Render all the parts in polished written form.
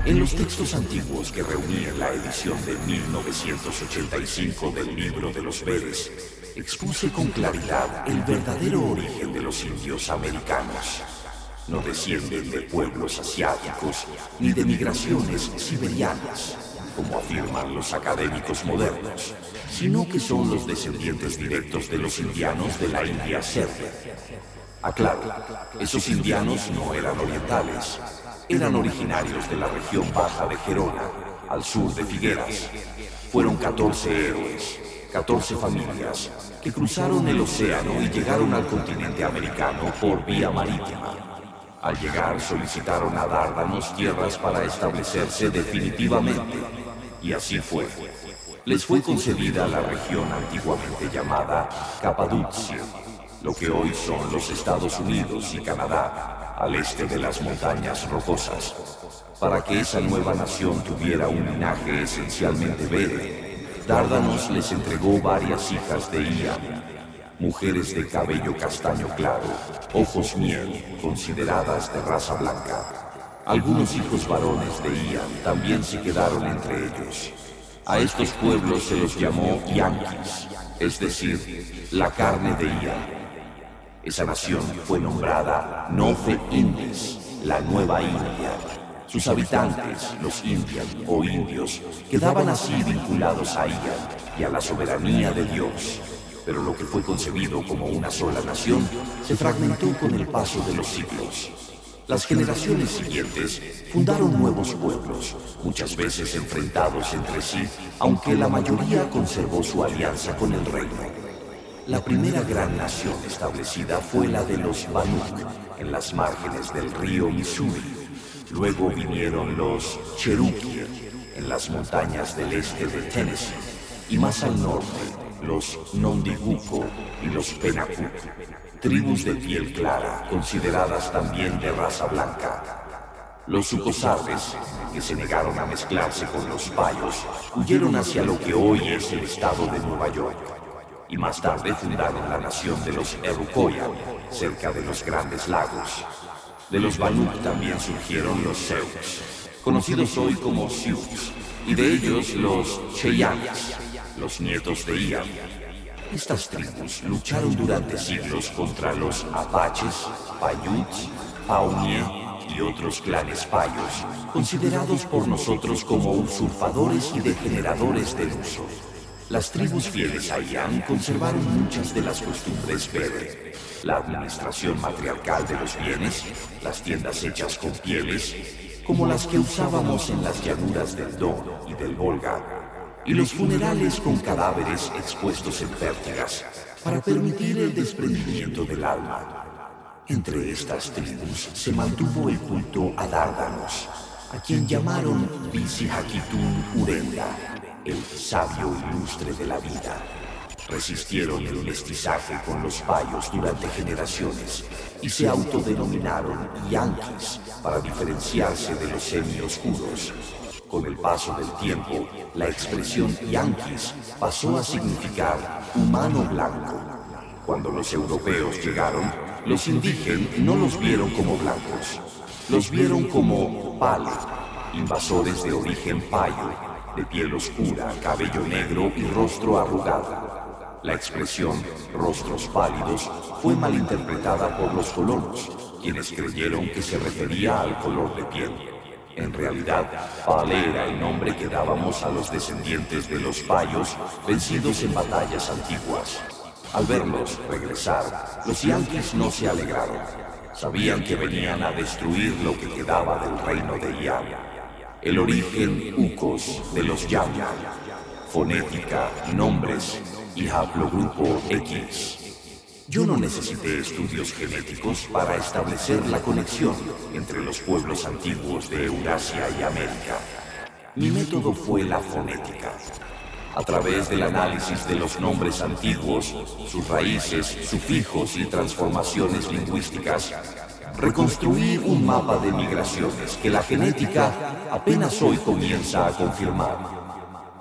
En los textos antiguos que reuní en la edición de 1985 del Libro de los Vedes, expuse con claridad el verdadero origen de los indios americanos. No descienden de pueblos asiáticos ni de migraciones siberianas, como afirman los académicos modernos, sino que son los descendientes directos de los indianos de la India serbia. Aclaro, esos indianos no eran orientales, eran originarios de la región baja de Gerona, al sur de Figueras. Fueron 14 héroes, 14 familias, que cruzaron el océano y llegaron al continente americano por vía marítima. Al llegar solicitaron a Dárdanos tierras para establecerse definitivamente, y así fue. Les fue concedida la región antiguamente llamada Capadocia, lo que hoy son los Estados Unidos y Canadá, al este de las montañas rocosas. Para que esa nueva nación tuviera un linaje esencialmente verde, Dárdanos les entregó varias hijas de Ian, mujeres de cabello castaño claro, ojos miel, consideradas de raza blanca. Algunos hijos varones de Ian también se quedaron entre ellos. A estos pueblos se los llamó Yanquis, es decir, la carne de Ian. Esa nación fue nombrada Nofe Indis, la Nueva India. Sus habitantes, los Indian o indios, quedaban así vinculados a Ian y a la soberanía de Dios. Pero lo que fue concebido como una sola nación se fragmentó con el paso de los siglos. Las generaciones siguientes fundaron nuevos pueblos, muchas veces enfrentados entre sí, aunque la mayoría conservó su alianza con el reino. La primera gran nación establecida fue la de los Banuk, en las márgenes del río Missouri. Luego vinieron los Cherokee, en las montañas del este de Tennessee, y más al norte, los Nondiguco y los Penacuk, tribus de piel clara, consideradas también de raza blanca. Los Sucosardes, que se negaron a mezclarse con los Payos, huyeron hacia lo que hoy es el estado de Nueva York. Y más tarde fundaron la nación de los Erucoya, cerca de los Grandes Lagos. De los Banuk también surgieron los Sioux, conocidos hoy como Sioux, y de ellos los Cheyennes, los nietos de Ian. Estas tribus lucharon durante siglos contra los Apaches, Paiutes, Pawnee y otros clanes payos, considerados por nosotros como usurpadores y degeneradores del uso. Las tribus fieles a Ian conservaron muchas de las costumbres Vede, la administración matriarcal de los bienes, las tiendas hechas con pieles, como las que usábamos en las llanuras del Don y del Volga, y los funerales con cadáveres expuestos en pértigas para permitir el desprendimiento del alma. Entre estas tribus se mantuvo el culto a Dárdanos, a quien llamaron Visihakitun Urenda, el sabio ilustre de la vida. Resistieron el mestizaje con los payos durante generaciones y se autodenominaron Yanquis para diferenciarse de los semioscuros. Con el paso del tiempo, la expresión Yanquis pasó a significar humano blanco. Cuando los europeos llegaron, los indígenas no los vieron como blancos, los vieron como Pale, invasores de origen payo, de piel oscura, cabello negro y rostro arrugado. La expresión rostros pálidos fue malinterpretada por los colonos, quienes creyeron que se refería al color de piel. En realidad, Pale era el nombre que dábamos a los descendientes de los payos vencidos en batallas antiguas. Al verlos regresar, los yanquis no se alegraron. Sabían que venían a destruir lo que quedaba del reino de Ian. El origen Ucos de los Yamna, fonética, nombres y haplogrupo X. Yo no necesité estudios genéticos para establecer la conexión entre los pueblos antiguos de Eurasia y América. Mi método fue la fonética. A través del análisis de los nombres antiguos, sus raíces, sufijos y transformaciones lingüísticas, reconstruí un mapa de migraciones que la genética apenas hoy comienza a confirmar.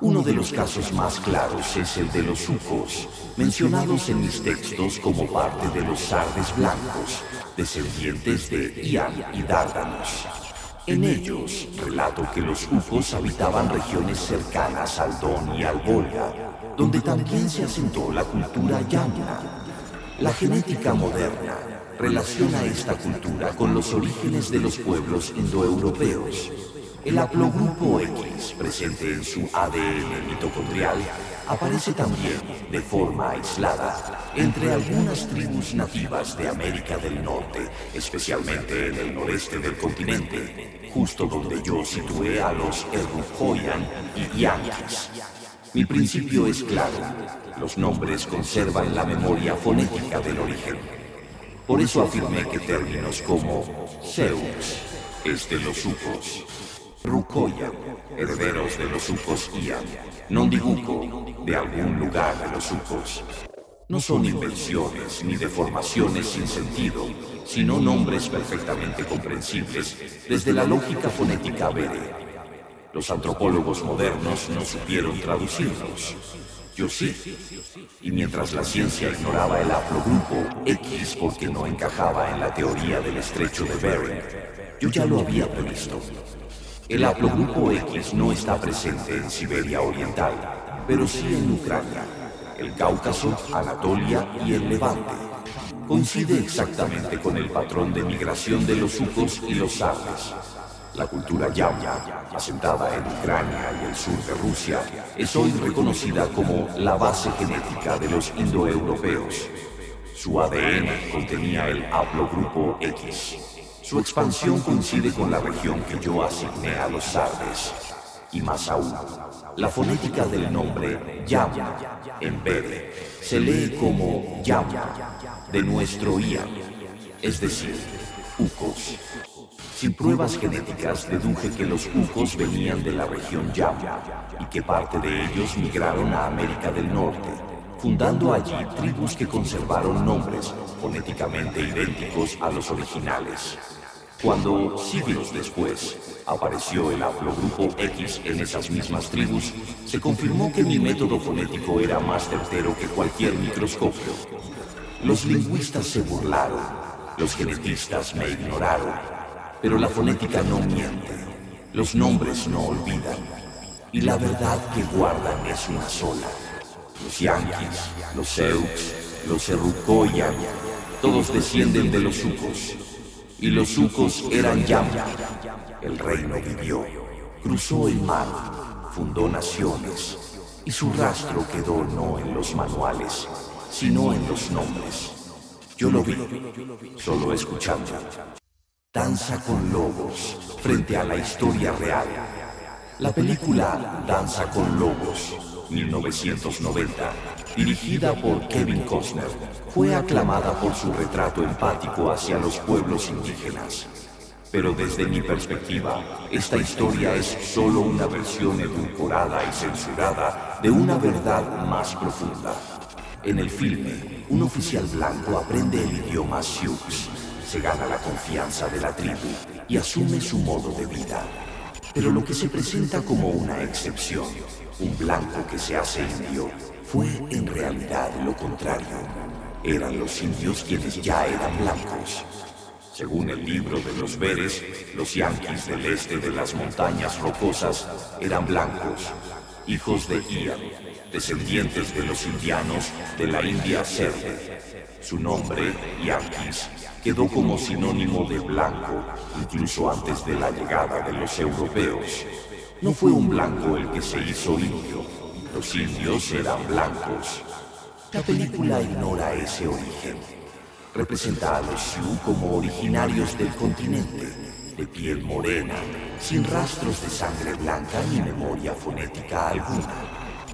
Uno de los casos más claros es el de los Sucos, mencionados en mis textos como parte de los Sardes blancos, descendientes de Ian y Dárdanos. En ellos relato que los ucos habitaban regiones cercanas al Don y al Volga, donde también se asentó la cultura yamna. La genética moderna relaciona esta cultura con los orígenes de los pueblos indoeuropeos. El haplogrupo X, presente en su ADN mitocondrial, aparece también de forma aislada entre algunas tribus nativas de América del Norte, especialmente en el noreste del continente, justo donde yo situé a los Erukoyan y Yanquis. Mi principio es claro: los nombres conservan la memoria fonética del origen. Por eso afirmé que términos como Zeus es de los ucos, Rukoyan, herederos de los ucos Ian, Nondiguco, de algún lugar de los ucos, no son invenciones ni deformaciones sin sentido, sino nombres perfectamente comprensibles desde la lógica fonética Bere. Los antropólogos modernos no supieron traducirlos. Yo sí. Y mientras la ciencia ignoraba el haplogrupo X porque no encajaba en la teoría del estrecho de Bering, yo ya lo había previsto. El haplogrupo X no está presente en Siberia Oriental, pero sí en Ucrania, el Cáucaso, Anatolia y el Levante. Coincide exactamente con el patrón de migración de los ucos y los sardes. La cultura yamna, asentada en Ucrania y el sur de Rusia, es hoy reconocida como la base genética de los indoeuropeos. Su ADN contenía el haplogrupo X. Su expansión coincide con la región que yo asigné a los sardes. Y más aún, la fonética del nombre Yamna, en Bere, se lee como Yamna, de nuestro Ian, es decir, ucos. Sin pruebas genéticas deduje que los ucos venían de la región Yamna y que parte de ellos migraron a América del Norte, fundando allí tribus que conservaron nombres fonéticamente idénticos a los originales. Cuando, siglos después, apareció el haplogrupo X en esas mismas tribus, se confirmó que mi método fonético era más certero que cualquier microscopio. Los lingüistas se burlaron, los genetistas me ignoraron, pero la fonética no miente, los nombres no olvidan, y la verdad que guardan es una sola. Los Yanquis, los Zeus, los Erukoyan, todos descienden de los ucos. Y los ucos eran Yamna. El reino vivió, cruzó el mar, fundó naciones, y su rastro quedó no en los manuales, sino en los nombres. Yo lo vi, solo escuchando. Danza con lobos, frente a la historia real. La película Danza con lobos, 1990, dirigida por Kevin Costner, fue aclamada por su retrato empático hacia los pueblos indígenas. Pero desde mi perspectiva, esta historia es solo una versión edulcorada y censurada de una verdad más profunda. En el filme, un oficial blanco aprende el idioma Sioux, se gana la confianza de la tribu y asume su modo de vida. Pero lo que se presenta como una excepción, un blanco que se hace indio, fue en realidad lo contrario. Eran los indios quienes ya eran blancos. Según el libro de los Veres, los yanquis del este de las montañas rocosas eran blancos, hijos de Ian, descendientes de los indianos de la India Serde. Su nombre, Yanquis, quedó como sinónimo de blanco, incluso antes de la llegada de los europeos. No fue un blanco el que se hizo indio, los indios eran blancos. La película ignora ese origen. Representa a los Sioux como originarios del continente, de piel morena, sin rastros de sangre blanca ni memoria fonética alguna.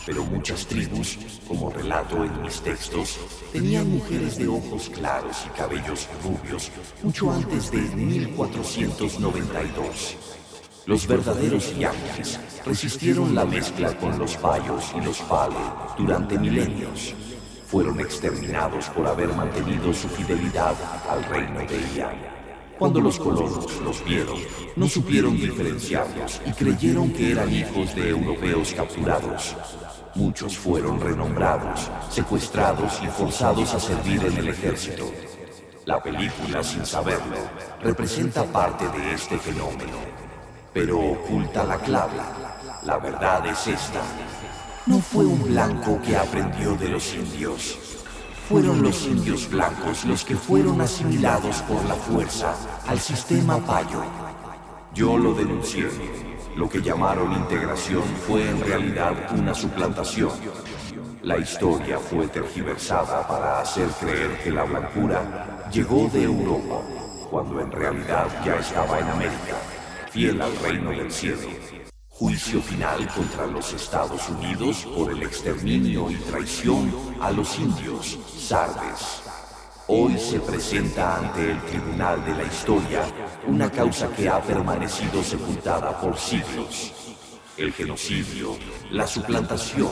Pero muchas tribus, como relato en mis textos, tenían mujeres de ojos claros y cabellos rubios mucho antes de 1492. Los verdaderos yanquis resistieron la mezcla con los payos y los pale durante milenios. Fueron exterminados por haber mantenido su fidelidad al reino de Ian. Cuando los colonos los vieron, no supieron diferenciarlos y creyeron que eran hijos de europeos capturados. Muchos fueron renombrados, secuestrados y forzados a servir en el ejército. La película, sin saberlo, representa parte de este fenómeno. pero oculta la clave. La verdad es esta. No fue un blanco que aprendió de los indios. Fueron los indios blancos los que fueron asimilados por la fuerza al sistema payo. Yo lo denuncié. Lo que llamaron integración fue en realidad una suplantación. La historia fue tergiversada para hacer creer que la blancura llegó de Europa, cuando en realidad ya estaba en América, fiel al reino del cielo. Juicio final contra los Estados Unidos por el exterminio y traición a los indios sardes. Hoy se presenta ante el tribunal de la historia una causa que ha permanecido sepultada por siglos. El genocidio, la suplantación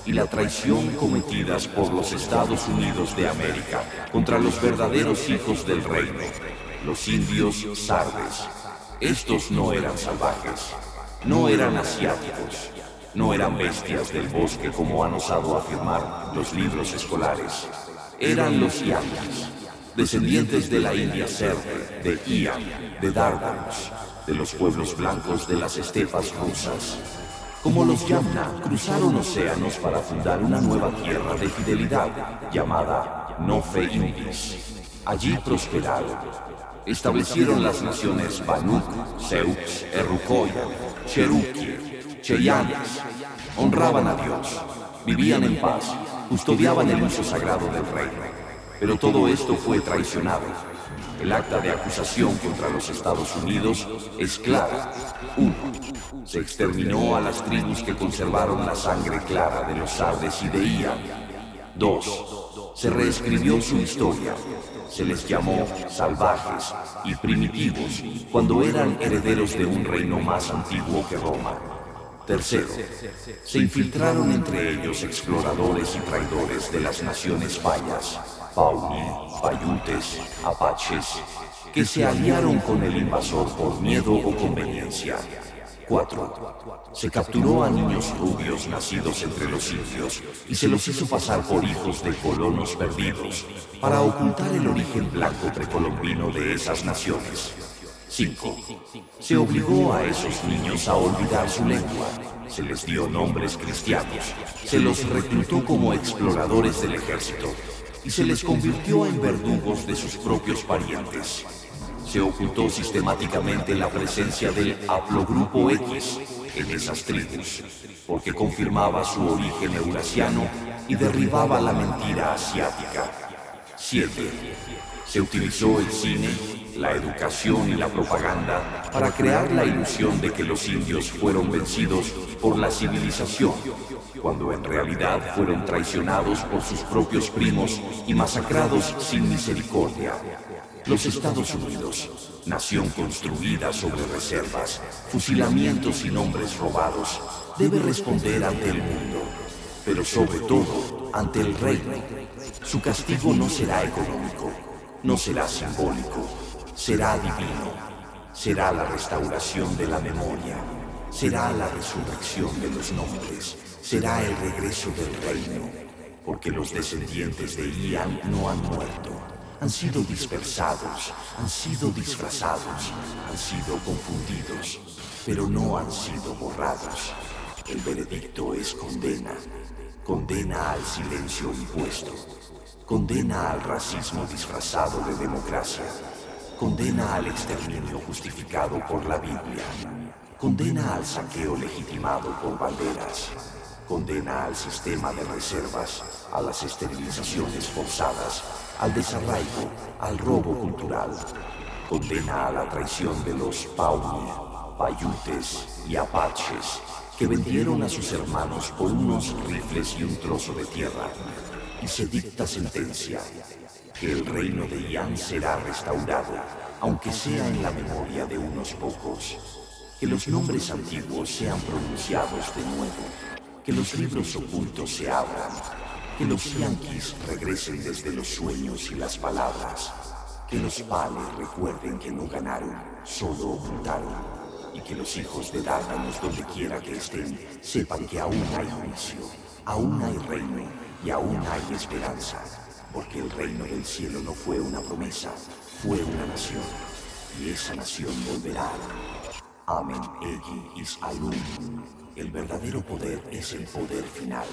y la traición cometidas por los Estados Unidos de América contra los verdaderos hijos del reino, los indios sardes. Estos no eran salvajes, no eran asiáticos, no eran bestias del bosque como han osado afirmar los libros escolares. Eran los Yankees, descendientes de la India Serde, de Ian, de Dardanus, de los pueblos blancos de las estepas rusas. Como los Yamna, cruzaron océanos para fundar una nueva tierra de fidelidad llamada Nofe Indis. Allí prosperaron. Establecieron las naciones Banuk, Seux, Errucoya, Cherokee, Cheyennes. Honraban a Dios, vivían en paz, custodiaban el uso sagrado del reino. Pero todo esto fue traicionado. El acta de acusación contra los Estados Unidos es clara. 1. Se exterminó a las tribus que conservaron la sangre clara de los sardes y de Ian. 2. Se reescribió su historia. Se les llamó salvajes y primitivos cuando eran herederos de un reino más antiguo que Roma. 3. Se infiltraron entre ellos exploradores y traidores de las naciones payas, Pawnee, Paiutes, Apaches, que se aliaron con el invasor por miedo o conveniencia. 4. Se capturó a niños rubios nacidos entre los indios y se los hizo pasar por hijos de colonos perdidos para ocultar el origen blanco precolombino de esas naciones. 5. Se obligó a esos niños a olvidar su lengua. Se les dio nombres cristianos. Se los reclutó como exploradores del ejército y se les convirtió en verdugos de sus propios parientes. Se ocultó sistemáticamente la presencia del haplogrupo X en esas tribus, porque confirmaba su origen eurasiano y derribaba la mentira asiática. 7. Se utilizó el cine, la educación y la propaganda para crear la ilusión de que los indios fueron vencidos por la civilización, cuando en realidad fueron traicionados por sus propios primos y masacrados sin misericordia. Los Estados Unidos, nación construida sobre reservas, fusilamientos y nombres robados, debe responder ante el mundo, pero sobre todo ante el reino. Su castigo no será económico, no será simbólico, será divino. Será la restauración de la memoria, será la resurrección de los nombres, será el regreso del reino, porque los descendientes de Ian no han muerto. Han sido dispersados, han sido disfrazados, han sido confundidos, pero no han sido borrados. El veredicto es condena. Condena al silencio impuesto. Condena al racismo disfrazado de democracia. Condena al exterminio justificado por la Biblia. Condena al saqueo legitimado por banderas. Condena al sistema de reservas, a las esterilizaciones forzadas, al desarraigo, al robo cultural. Condena a la traición de los Pawnee, Paiutes y Apaches que vendieron a sus hermanos por unos rifles y un trozo de tierra. Y se dicta sentencia que el reino de Ian será restaurado, aunque sea en la memoria de unos pocos. Que los nombres antiguos sean pronunciados de nuevo. Que los libros ocultos se abran. Que los yanquis regresen desde los sueños y las palabras. Que los pales recuerden que no ganaron, solo ocultaron. Y que los hijos de Dardanos, donde quiera que estén, sepan que aún hay juicio, aún hay reino y aún hay esperanza. Porque el reino del cielo no fue una promesa, fue una nación. Y esa nación volverá. Amen Egi is Alum. El verdadero poder es el poder final.